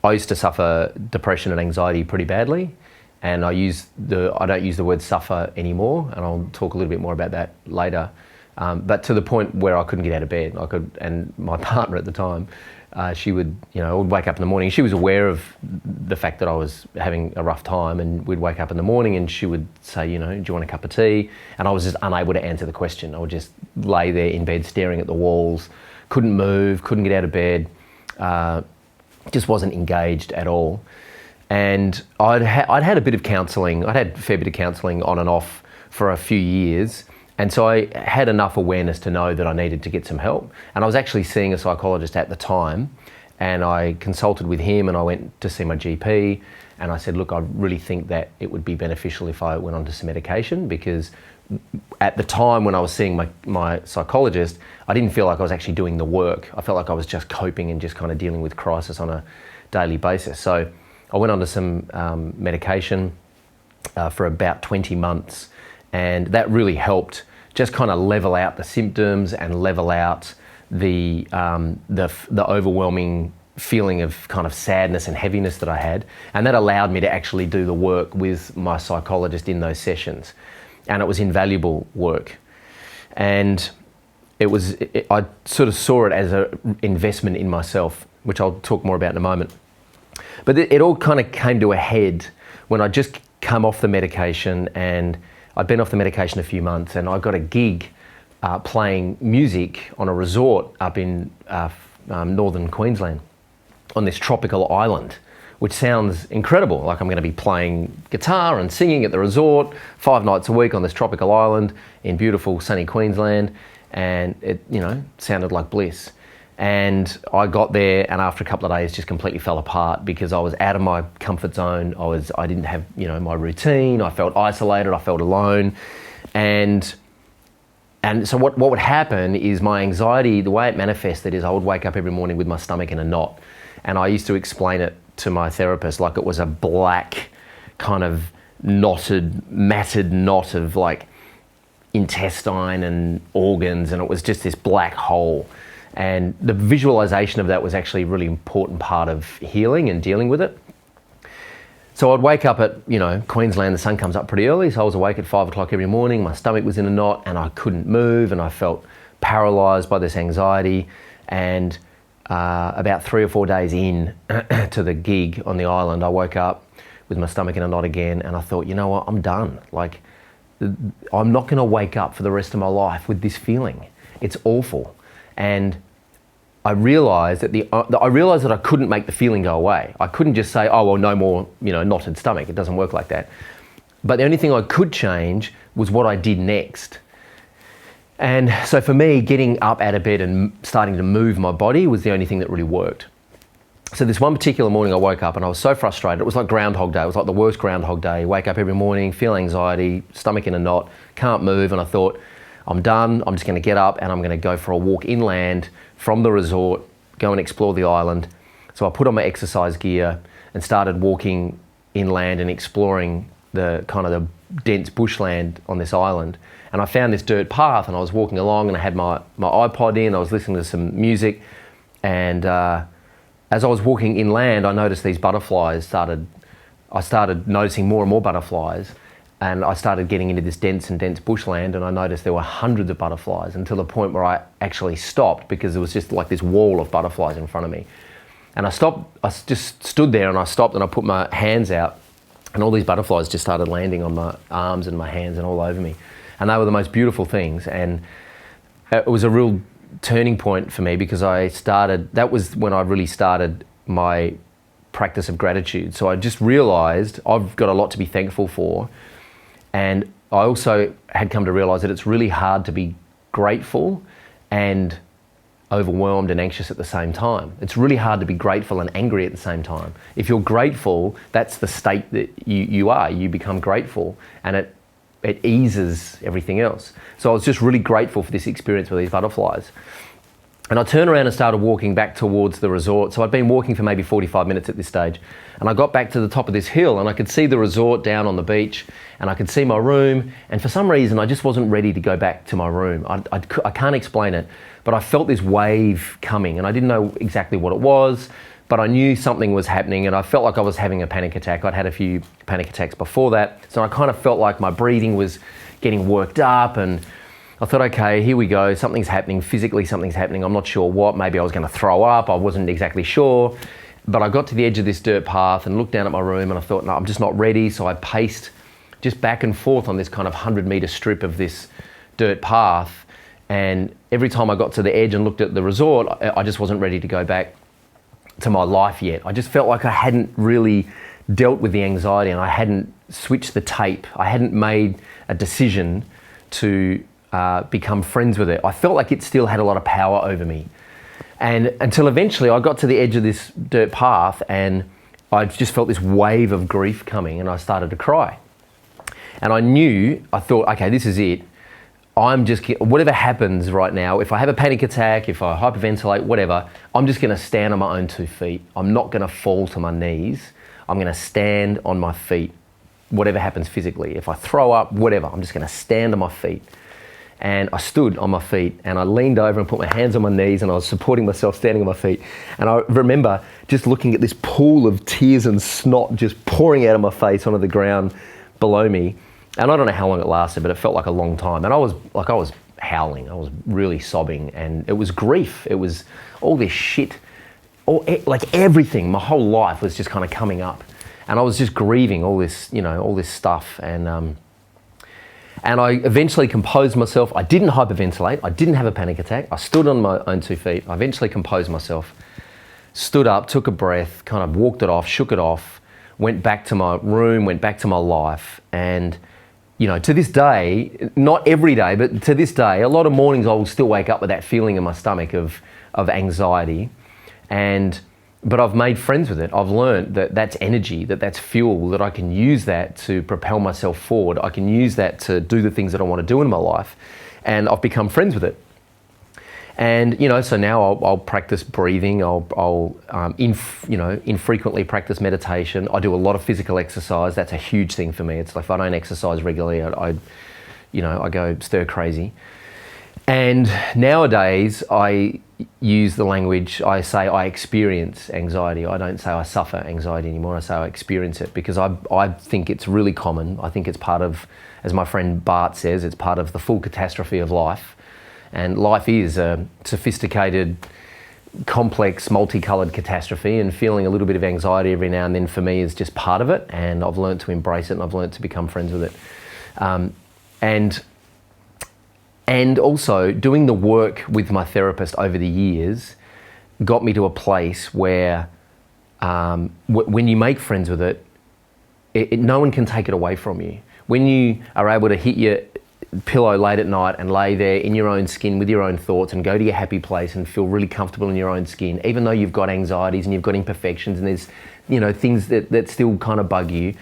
I used to suffer depression and anxiety pretty badly, and I don't use the word suffer anymore, and I'll talk a little bit more about that later. But to the point where I couldn't get out of bed. And my partner at the time, she would, I would wake up in the morning. She was aware of the fact that I was having a rough time, and we'd wake up in the morning and she would say, do you want a cup of tea? And I was just unable to answer the question. I would just lay there in bed staring at the walls, couldn't move, couldn't get out of bed, just wasn't engaged at all. And I'd had a bit of counselling. I'd had a fair bit of counselling on and off for a few years. And so I had enough awareness to know that I needed to get some help. And I was actually seeing a psychologist at the time, and I consulted with him, and I went to see my GP, and I said, look, I really think that it would be beneficial if I went on to some medication, because at the time when I was seeing my psychologist, I didn't feel like I was actually doing the work. I felt like I was just coping and just kind of dealing with crisis on a daily basis. So I went on to some medication for about 20 months, and that really helped just kind of level out the symptoms and level out the overwhelming feeling of kind of sadness and heaviness that I had. And that allowed me to actually do the work with my psychologist in those sessions. And it was invaluable work. And I sort of saw it as an investment in myself, which I'll talk more about in a moment. But it all kind of came to a head when I just come off the medication, and I'd been off the medication a few months, and I got a gig playing music on a resort up in northern Queensland on this tropical island, which sounds incredible. Like I'm going to be playing guitar and singing at the resort 5 nights a week on this tropical island in beautiful sunny Queensland, and it sounded like bliss. And I got there, and after a couple of days just completely fell apart because I was out of my comfort zone. I didn't have my routine. I felt isolated. I felt alone, and so what would happen is my anxiety, the way it manifested is I would wake up every morning with my stomach in a knot, and I used to explain it to my therapist like it was a black kind of matted knot of like intestine and organs, and it was just this black hole. And the visualization of that was actually a really important part of healing and dealing with it. So I'd wake up at, Queensland, the sun comes up pretty early, so I was awake at 5 o'clock every morning, my stomach was in a knot, and I couldn't move, and I felt paralysed by this anxiety. And about 3 or 4 days in to the gig on the island, I woke up with my stomach in a knot again, and I thought, you know what, I'm done. Like, I'm not going to wake up for the rest of my life with this feeling. It's awful. And I realised that I couldn't make the feeling go away. I couldn't just say, oh, well, no more, knotted stomach. It doesn't work like that. But the only thing I could change was what I did next. And so for me, getting up out of bed and starting to move my body was the only thing that really worked. So this one particular morning I woke up and I was so frustrated. It was like Groundhog Day. It was like the worst Groundhog Day. Wake up every morning, feel anxiety, stomach in a knot, can't move. And I thought, I'm done. I'm just going to get up and I'm going to go for a walk inland from the resort, go and explore the island. So I put on my exercise gear and started walking inland and exploring the kind of the dense bushland on this island. And I found this dirt path, and I was walking along, and I had my iPod in. I was listening to some music, and as I was walking inland, I noticed these butterflies I started noticing more and more butterflies. And I started getting into this dense bushland, and I noticed there were hundreds of butterflies, until the point where I actually stopped because there was just like this wall of butterflies in front of me. And I just stood there, and I stopped, and I put my hands out, and all these butterflies just started landing on my arms and my hands and all over me. And they were the most beautiful things. And it was a real turning point for me, because that was when I really started my practice of gratitude. So I just realised I've got a lot to be thankful for. And I also had come to realise that it's really hard to be grateful and overwhelmed and anxious at the same time. It's really hard to be grateful and angry at the same time. If you're grateful, that's the state that you are. You become grateful, and it eases everything else. So I was just really grateful for this experience with these butterflies. And I turned around and started walking back towards the resort. So I'd been walking for maybe 45 minutes at this stage. And I got back to the top of this hill, and I could see the resort down on the beach, and I could see my room. And for some reason, I just wasn't ready to go back to my room. I can't explain it, but I felt this wave coming, and I didn't know exactly what it was. but I knew something was happening and I felt like I was having a panic attack. I'd had a few panic attacks before that. So I kind of felt like my breathing was getting worked up, and I thought, okay, here we go. Something's happening. Physically, something's happening. I'm not sure what. Maybe I was going to throw up. I wasn't exactly sure. But I got to the edge of this dirt path and looked down at my room and I thought, no, I'm just not ready. So I paced just back and forth on this kind of 100-meter strip of this dirt path. And every time I got to the edge and looked at the resort, I just wasn't ready to go back to my life yet. I just felt like I hadn't really dealt with the anxiety and I hadn't switched the tape. I hadn't made a decision to become friends with it. I felt like it still had a lot of power over me. And until eventually I got to the edge of this dirt path and I just felt this wave of grief coming and I started to cry. And I thought, okay, this is it. Whatever happens right now, if I have a panic attack, if I hyperventilate, whatever, I'm just gonna stand on my own 2 feet. I'm not gonna fall to my knees. I'm gonna stand on my feet, whatever happens physically. If I throw up, whatever, I'm just gonna stand on my feet. And I stood on my feet and I leaned over and put my hands on my knees and I was supporting myself standing on my feet. And I remember just looking at this pool of tears and snot just pouring out of my face onto the ground below me. And I don't know how long it lasted, but it felt like a long time. And I was howling, I was really sobbing, and it was grief. It was all this shit, like everything, my whole life was just kind of coming up. And I was just grieving all this, all this stuff. And I eventually composed myself. I didn't hyperventilate. I didn't have a panic attack. I stood on my own 2 feet. I eventually composed myself, stood up, took a breath, kind of walked it off, shook it off, went back to my room, went back to my life. And, to this day, not every day, but to this day, a lot of mornings I will still wake up with that feeling in my stomach of anxiety. But I've made friends with it. I've learned that that's energy, that's fuel, that I can use that to propel myself forward. I can use that to do the things that I want to do in my life. And I've become friends with it. And, so now I'll practice breathing. I'll infrequently practice meditation. I do a lot of physical exercise. That's a huge thing for me. It's like if I don't exercise regularly, I go stir crazy. And nowadays I use the language, I say I experience anxiety. I don't say I suffer anxiety anymore. I say I experience it, because I think it's really common. I think it's part of, as my friend Bart says, it's part of the full catastrophe of life. And life is a sophisticated, complex, multicolored catastrophe, and feeling a little bit of anxiety every now and then for me is just part of it. And I've learned to embrace it, and I've learned to become friends with it. And also doing the work with my therapist over the years got me to a place where when you make friends with it, no one can take it away from you. When you are able to hit your pillow late at night and lay there in your own skin with your own thoughts and go to your happy place and feel really comfortable in your own skin, even though you've got anxieties and you've got imperfections and there's things that still kind of bug you,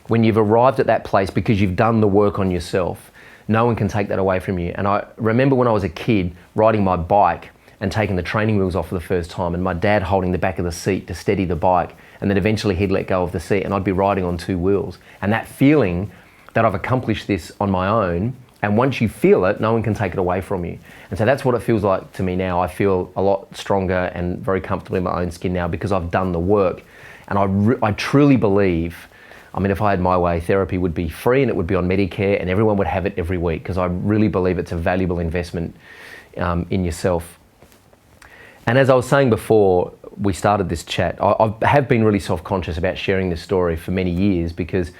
when you've arrived at that place because you've done the work on yourself, no one can take that away from you. And I remember when I was a kid riding my bike and taking the training wheels off for the first time, and my dad holding the back of the seat to steady the bike, and then eventually he'd let go of the seat and I'd be riding on 2 wheels. And that feeling that I've accomplished this on my own, and once you feel it, no one can take it away from you. And so that's what it feels like to me now. I feel a lot stronger and very comfortable in my own skin now because I've done the work. And I truly believe, if I had my way, therapy would be free and it would be on Medicare and everyone would have it every week, because I really believe it's a valuable investment in yourself. And as I was saying before we started this chat, I have been really self-conscious about sharing this story for many years because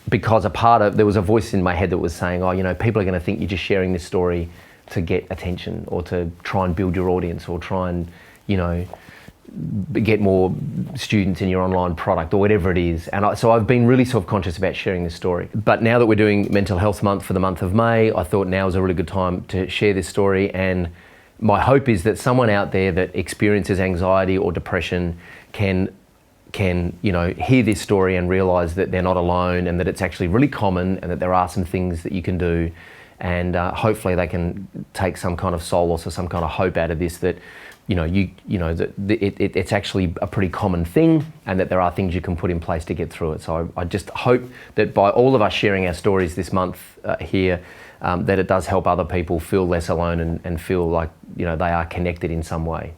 there was a voice in my head that was saying, people are going to think you're just sharing this story to get attention or to try and build your audience or try and, get more students in your online product or whatever it is. And so I've been really self-conscious about sharing this story. But now that we're doing Mental Health Month for the month of May, I thought now is a really good time to share this story. And my hope is that someone out there that experiences anxiety or depression can hear this story and realise that they're not alone and that it's actually really common and that there are some things that you can do. And hopefully they can take some kind of solace or some kind of hope out of this, that it's actually a pretty common thing and that there are things you can put in place to get through it. So I just hope that by all of us sharing our stories this month here, that it does help other people feel less alone and feel like they are connected in some way.